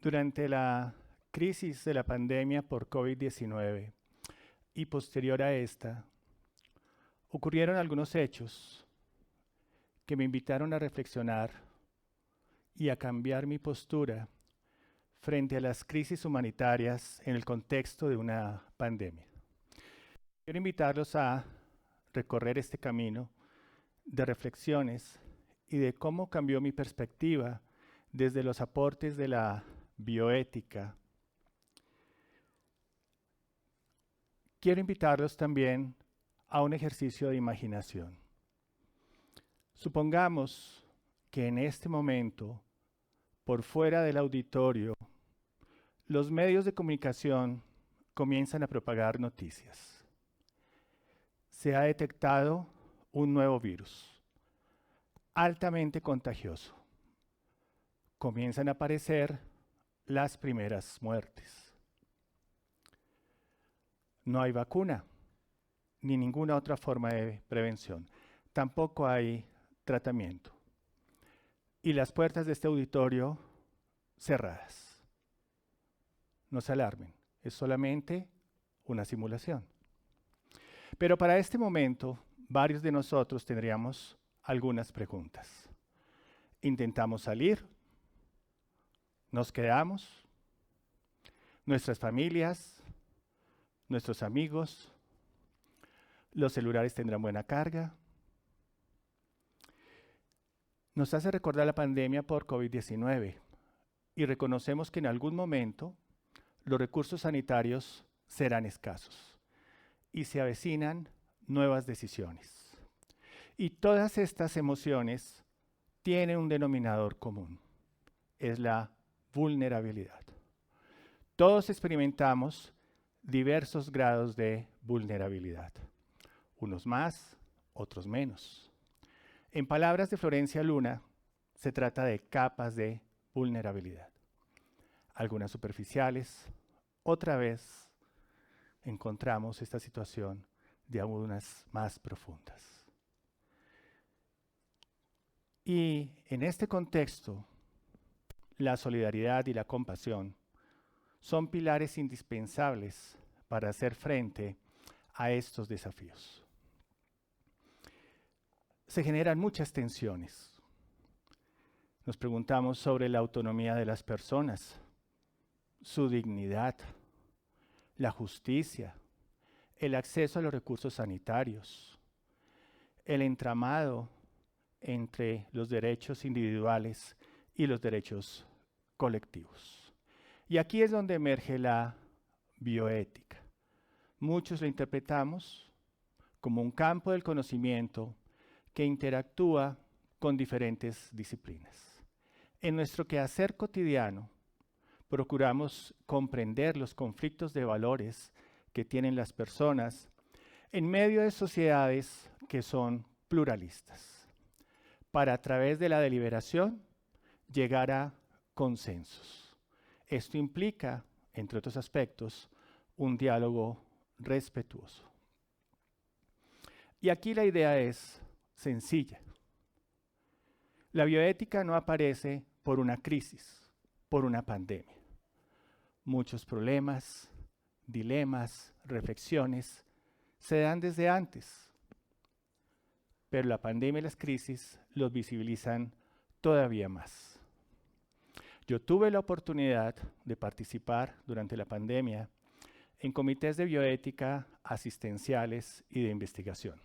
Durante la crisis de la pandemia por COVID-19 y posterior a esta, ocurrieron algunos hechos que me invitaron a reflexionar y a cambiar mi postura frente a las crisis humanitarias en el contexto de una pandemia. Quiero invitarlos a recorrer este camino de reflexiones y de cómo cambió mi perspectiva desde los aportes de la bioética. Quiero invitarlos también a un ejercicio de imaginación. Supongamos que en este momento, por fuera del auditorio, los medios de comunicación comienzan a propagar noticias. Se ha detectado un nuevo virus, altamente contagioso. Comienzan a aparecer las primeras muertes. No hay vacuna, ni ninguna otra forma de prevención. Tampoco hay tratamiento. Y las puertas de este auditorio cerradas. No se alarmen, es solamente una simulación. Pero para este momento, varios de nosotros tendríamos algunas preguntas. Intentamos salir, nos quedamos, nuestras familias, nuestros amigos, los celulares tendrán buena carga. Nos hace recordar la pandemia por COVID-19 y reconocemos que en algún momento los recursos sanitarios serán escasos y se avecinan nuevas decisiones. Y todas estas emociones tienen un denominador común, es la vulnerabilidad. Todos experimentamos diversos grados de vulnerabilidad, unos más, otros menos. En palabras de Florencia Luna, se trata de capas de vulnerabilidad. Algunas superficiales, otra vez encontramos esta situación de algunas más profundas. Y en este contexto, la solidaridad y la compasión son pilares indispensables para hacer frente a estos desafíos. Se generan muchas tensiones. Nos preguntamos sobre la autonomía de las personas, su dignidad, la justicia, el acceso a los recursos sanitarios, el entramado entre los derechos individuales y los derechos colectivos. Y aquí es donde emerge la bioética. Muchos lo interpretamos como un campo del conocimiento que interactúa con diferentes disciplinas. En nuestro quehacer cotidiano, procuramos comprender los conflictos de valores que tienen las personas en medio de sociedades que son pluralistas, para a través de la deliberación llegar a consensos. Esto implica, entre otros aspectos, un diálogo respetuoso. Y aquí la idea es sencilla. La bioética no aparece por una crisis, por una pandemia. Muchos problemas, dilemas, reflexiones se dan desde antes, pero la pandemia y las crisis los visibilizan todavía más. Yo tuve la oportunidad de participar durante la pandemia en comités de bioética asistenciales y de investigación,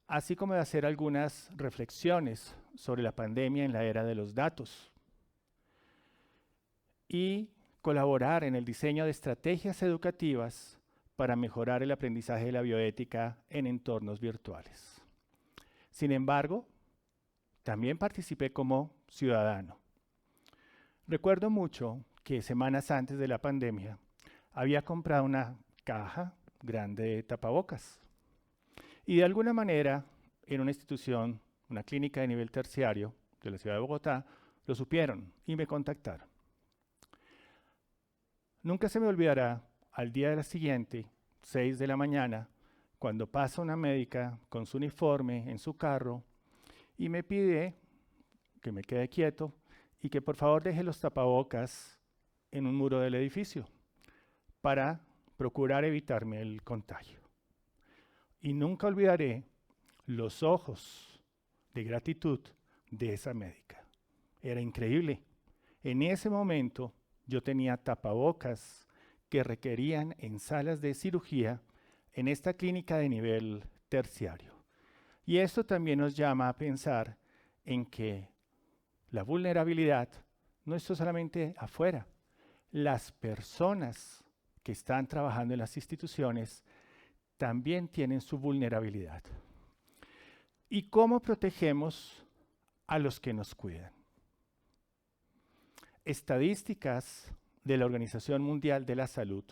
así como de hacer algunas reflexiones sobre la pandemia en la era de los datos y colaborar en el diseño de estrategias educativas para mejorar el aprendizaje de la bioética en entornos virtuales. Sin embargo, también participé como ciudadano. Recuerdo mucho que semanas antes de la pandemia había comprado una caja grande de tapabocas y de alguna manera en una institución, una clínica de nivel terciario de la ciudad de Bogotá, lo supieron y me contactaron. Nunca se me olvidará, al día de la siguiente, 6 de la mañana, cuando pasa una médica con su uniforme en su carro y me pide que me quede quieto y que por favor deje los tapabocas en un muro del edificio para procurar evitarme el contagio. Y nunca olvidaré los ojos de gratitud de esa médica. Era increíble. En ese momento yo tenía tapabocas que requerían en salas de cirugía en esta clínica de nivel terciario. Y esto también nos llama a pensar en que la vulnerabilidad no está solamente afuera. Las personas que están trabajando en las instituciones también tienen su vulnerabilidad. ¿Y cómo protegemos a los que nos cuidan? Estadísticas de la Organización Mundial de la Salud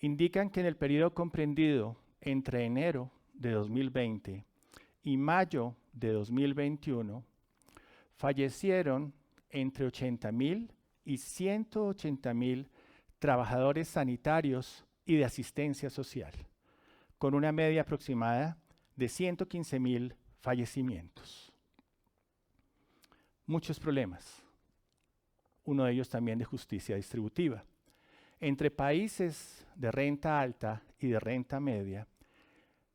indican que en el periodo comprendido entre enero de 2020 y mayo de 2021 fallecieron entre 80,000 y 180,000 trabajadores sanitarios y de asistencia social, con una media aproximada de 115,000 fallecimientos. Muchos problemas, uno de ellos también de justicia distributiva. Entre países de renta alta y de renta media,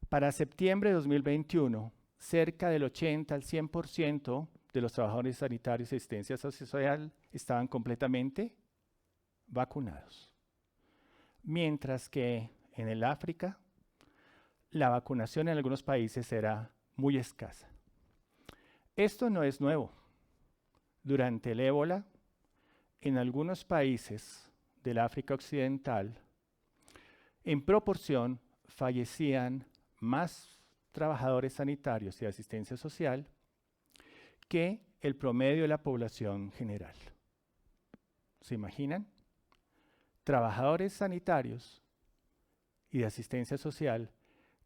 para septiembre de 2021, cerca del 80 al 100% de los trabajadores sanitarios y asistencia social estaban completamente vacunados. Mientras que en el África, la vacunación en algunos países era muy escasa. Esto no es nuevo. Durante el ébola, en algunos países del África Occidental, en proporción fallecían más trabajadores sanitarios y de asistencia social que el promedio de la población general. ¿Se imaginan? Trabajadores sanitarios y de asistencia social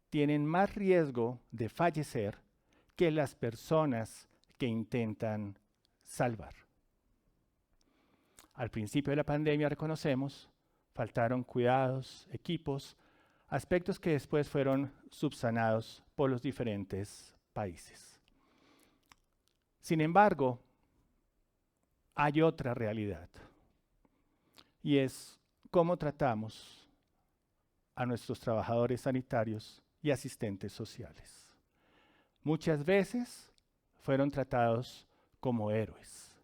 tienen más riesgo de fallecer que las personas que intentan salvar. Al principio de la pandemia, reconocemos, faltaron cuidados, equipos, aspectos que después fueron subsanados por los diferentes países. Sin embargo, hay otra realidad, y es cómo tratamos a nuestros trabajadores sanitarios y asistentes sociales. Muchas veces fueron tratados como héroes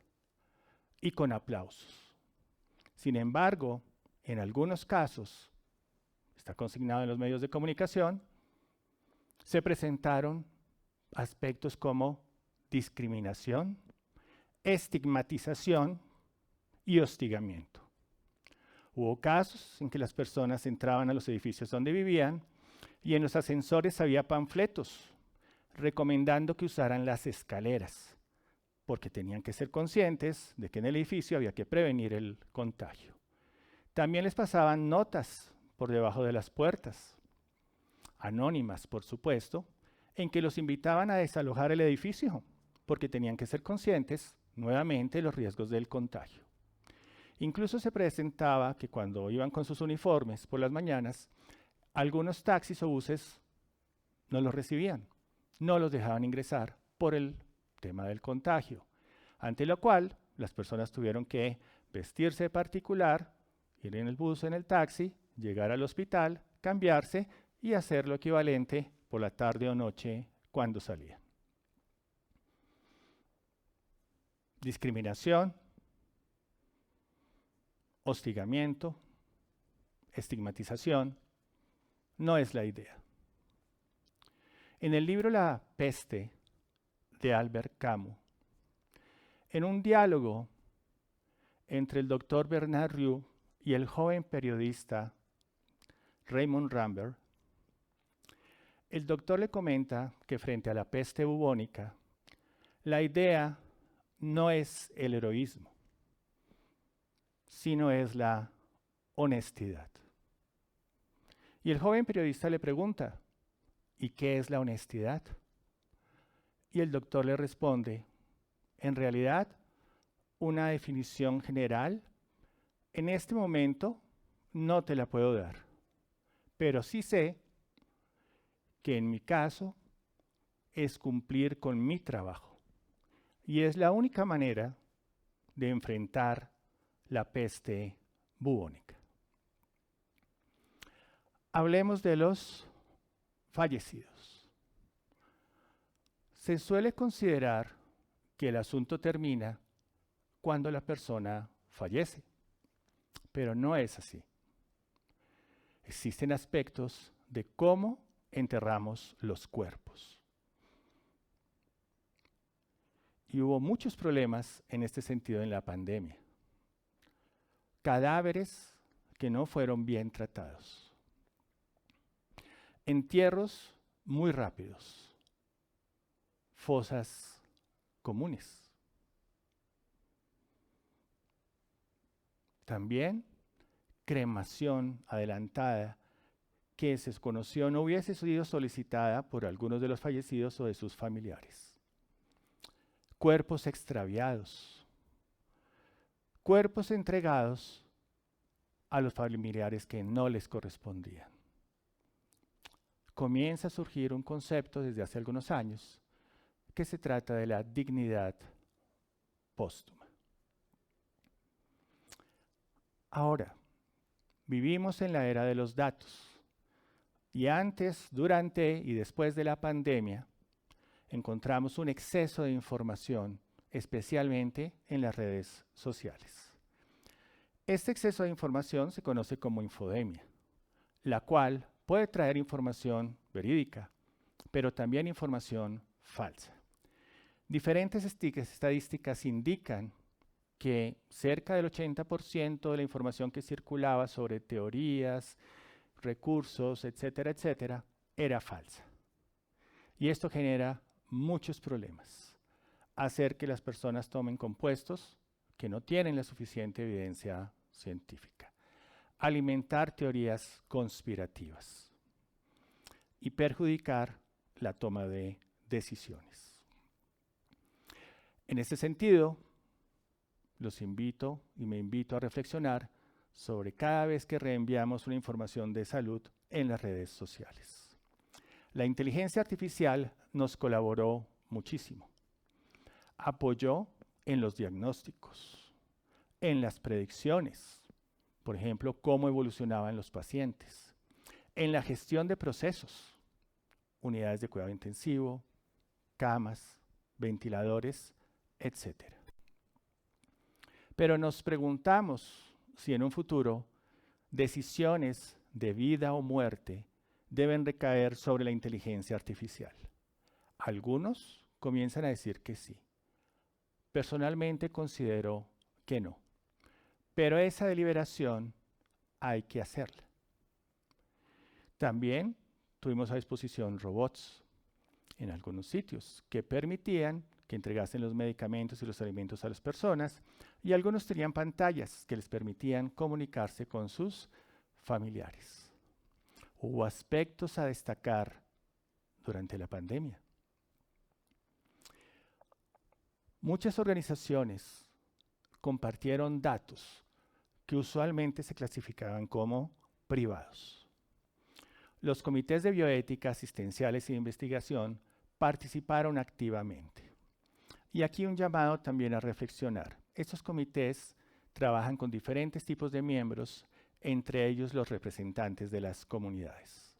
y con aplausos. Sin embargo, en algunos casos, está consignado en los medios de comunicación, se presentaron aspectos como discriminación, estigmatización y hostigamiento. Hubo casos en que las personas entraban a los edificios donde vivían y en los ascensores había panfletos recomendando que usaran las escaleras, porque tenían que ser conscientes de que en el edificio había que prevenir el contagio. También les pasaban notas por debajo de las puertas, anónimas por supuesto, en que los invitaban a desalojar el edificio, porque tenían que ser conscientes nuevamente de los riesgos del contagio. Incluso se presentaba que cuando iban con sus uniformes por las mañanas, algunos taxis o buses no los recibían, no los dejaban ingresar por el tema del contagio, ante lo cual las personas tuvieron que vestirse de particular, ir en el bus o en el taxi, llegar al hospital, cambiarse y hacer lo equivalente por la tarde o noche cuando salían. Discriminación, hostigamiento, estigmatización, no es la idea. En el libro La peste de Albert Camus, en un diálogo entre el doctor Bernard Rieu y el joven periodista Raymond Rambert, el doctor le comenta que frente a la peste bubónica, la idea no es el heroísmo, sino es la honestidad. Y el joven periodista le pregunta, ¿y qué es la honestidad? Y el doctor le responde, en realidad, una definición general, en este momento no te la puedo dar, pero sí sé que en mi caso es cumplir con mi trabajo. Y es la única manera de enfrentar la peste bubónica. Hablemos de los fallecidos. Se suele considerar que el asunto termina cuando la persona fallece, pero no es así. Existen aspectos de cómo enterramos los cuerpos. Y hubo muchos problemas en este sentido en la pandemia. Cadáveres que no fueron bien tratados. Entierros muy rápidos. Fosas comunes. También cremación adelantada que se conoció no hubiese sido solicitada por algunos de los fallecidos o de sus familiares. Cuerpos extraviados. Cuerpos entregados a los familiares que no les correspondían. Comienza a surgir un concepto desde hace algunos años que se trata de la dignidad póstuma. Ahora, vivimos en la era de los datos y antes, durante y después de la pandemia encontramos un exceso de información, especialmente en las redes sociales. Este exceso de información se conoce como infodemia, la cual puede traer información verídica, pero también información falsa. Diferentes estadísticas indican que cerca del 80% de la información que circulaba sobre teorías, recursos, etcétera, etcétera, era falsa. Y esto genera muchos problemas. Hacer que las personas tomen compuestos que no tienen la suficiente evidencia científica. Alimentar teorías conspirativas. Y perjudicar la toma de decisiones. En este sentido, los invito y me invito a reflexionar sobre cada vez que reenviamos una información de salud en las redes sociales. La inteligencia artificial nos colaboró muchísimo. Apoyó en los diagnósticos, en las predicciones, por ejemplo, cómo evolucionaban los pacientes, en la gestión de procesos, unidades de cuidado intensivo, camas, ventiladores, etc. Pero nos preguntamos si en un futuro decisiones de vida o muerte deben recaer sobre la inteligencia artificial. Algunos comienzan a decir que sí. Personalmente considero que no. Pero esa deliberación hay que hacerla. También tuvimos a disposición robots en algunos sitios que permitían que entregasen los medicamentos y los alimentos a las personas y algunos tenían pantallas que les permitían comunicarse con sus familiares. Hubo aspectos a destacar durante la pandemia. Muchas organizaciones compartieron datos que usualmente se clasificaban como privados. Los comités de bioética, asistenciales y de investigación participaron activamente. Y aquí un llamado también a reflexionar. Estos comités trabajan con diferentes tipos de miembros, entre ellos los representantes de las comunidades.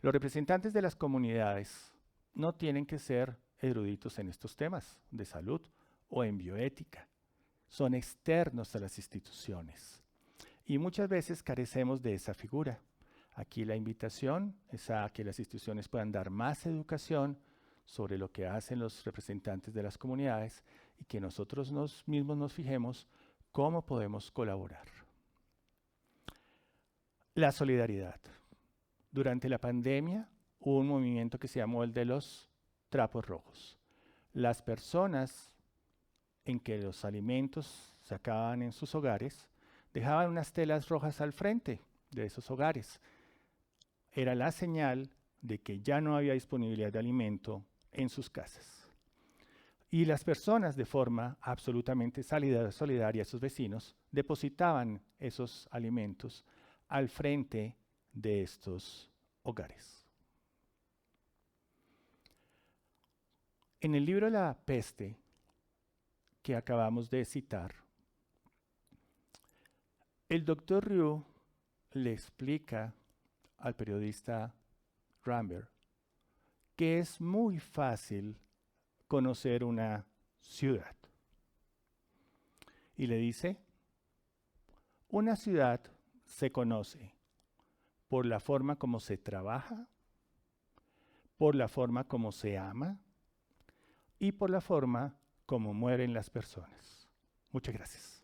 Los representantes de las comunidades no tienen que ser eruditos en estos temas de salud o en bioética. Son externos a las instituciones. Y muchas veces carecemos de esa figura. Aquí la invitación es a que las instituciones puedan dar más educación sobre lo que hacen los representantes de las comunidades y que nosotros mismos nos fijemos cómo podemos colaborar. La solidaridad. Durante la pandemia hubo un movimiento que se llamó el de los trapos rojos. Las personas en que los alimentos se acababan en sus hogares dejaban unas telas rojas al frente de esos hogares. Era la señal de que ya no había disponibilidad de alimento en sus casas. Y las personas, de forma absolutamente solidaria a sus vecinos, depositaban esos alimentos al frente de estos hogares. En el libro La peste, que acabamos de citar, El doctor Ryu le explica al periodista Rambert que es muy fácil conocer una ciudad. Y le dice, una ciudad se conoce por la forma como se trabaja, por la forma como se ama y por la forma como mueren las personas. Muchas gracias.